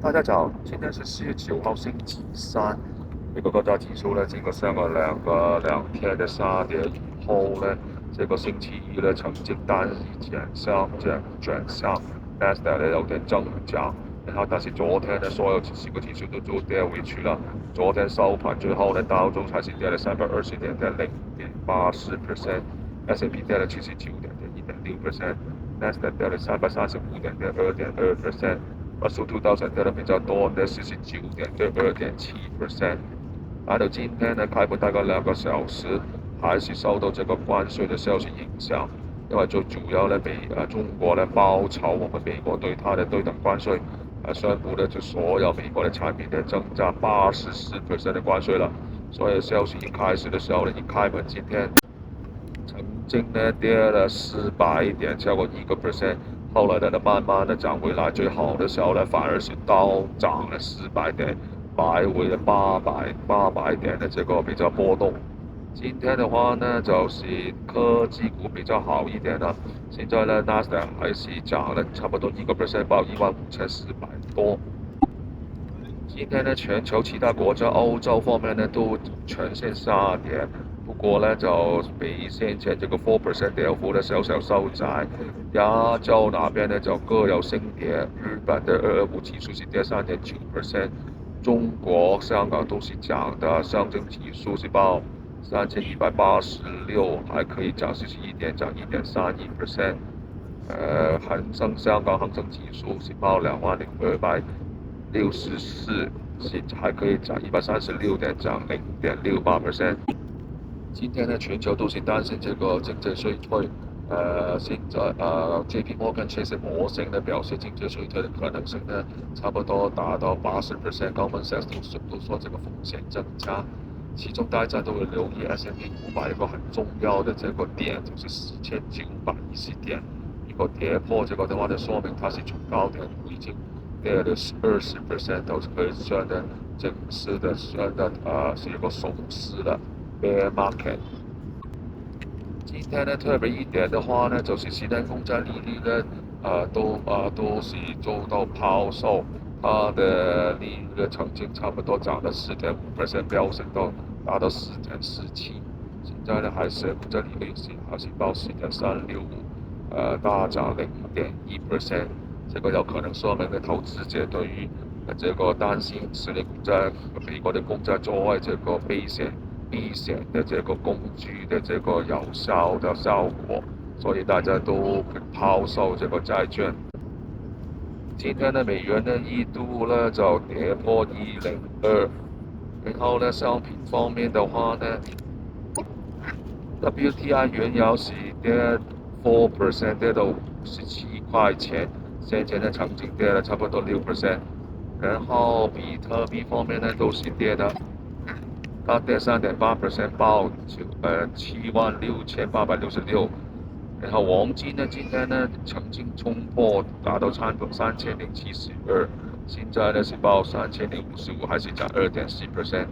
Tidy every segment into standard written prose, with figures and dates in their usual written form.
大家早，今天是4月9号，星期三。美国各大指数呢，经过上个两天的杀跌以后呢，这个星期一呢，曾经单日转向，NASDAQ 呢有点增长，然后但是昨天呢，所有几个指数都跌回去了。昨天收盘最后呢，道琼还是跌了320点，跌0.84%；S&P 跌了79点，跌1.6%；NASDAQ 跌了335点，跌2.2%。数度到成跌得比较多的49点，对2.7%。来到今天呢，开盘大概2个小时，还是受到这个关税的消息影响，因为最主要呢，中国呢包抄我们美国对它的对等关税，宣布呢就所有美国的产品呢增加84%的关税了。所以消息一开始的时候呢，一开盘今天曾经呢跌了400点，超过1%。后来呢，慢慢的涨回来，最好的时候呢，反而是倒涨了400点，来回了800点的这个比较波动。今天的话呢，就是科技股比较好一点了。现在呢，NASDAQ 还是涨了差不多1%，报15400多。今天呢，全球其他国家，欧洲方面呢都全线下跌，不过呢就比先前这个4%跌幅呢小小收窄。亚洲那边呢就各有升跌，日本的225指数是跌3.9%，中国、香港都是涨的，上证指数是报3186，还可以涨41点，涨1.31%。香港恒生指数是报20264，还可以涨136点，涨0.68%。今天呢，全球都是担心这个经济衰退。现在JP Morgan 确实模型的表示经济衰退的可能性呢，差不多达到80%。Goldman Sachs 都说这个风险增加。其中大家都会留意 S&P 500一个很重要的这个点，就是4910点。如果跌破这个的话呢，说明它是从高点已经跌了20%，都是可以算的正式的是一个熊市的 bear market。今天呢，特别一点的话呢，就是10年公债利率呢，都是做到抛售，它的利率呢曾经差不多涨了4.5%，飙升到达到4.47%。现在呢，还是公债利率还是报4.365，大涨0.1%。这个有可能说明呢，投资者对于这个担心10年公债、美国的公债作为这个避险的这个工具的这个有效的效果，所以大家都抛售这个债券。今天的美元呢一度呢就跌破102，然后呢商品方面的话呢，WTI 原油是跌4%，跌到57块钱，先前呢曾经跌了差不多6%，然后比特币方面呢都是跌的。它跌3.8%，报76866。然后黄金呢，今天呢曾经冲破达到差不多3072，现在呢是报3055，还是涨2.4%。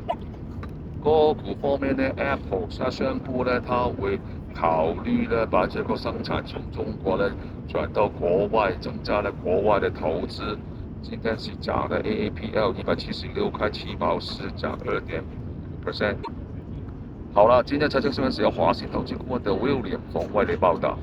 个股方面呢，Apple 它宣布呢，它会考虑呢把这个生产从中国呢转到国外，增加了国外的投资。今天是涨了 AAPL 176块7毛4，涨2.5%。好了，今天财经新闻是由华信投资顾问的 William 冯为你报道。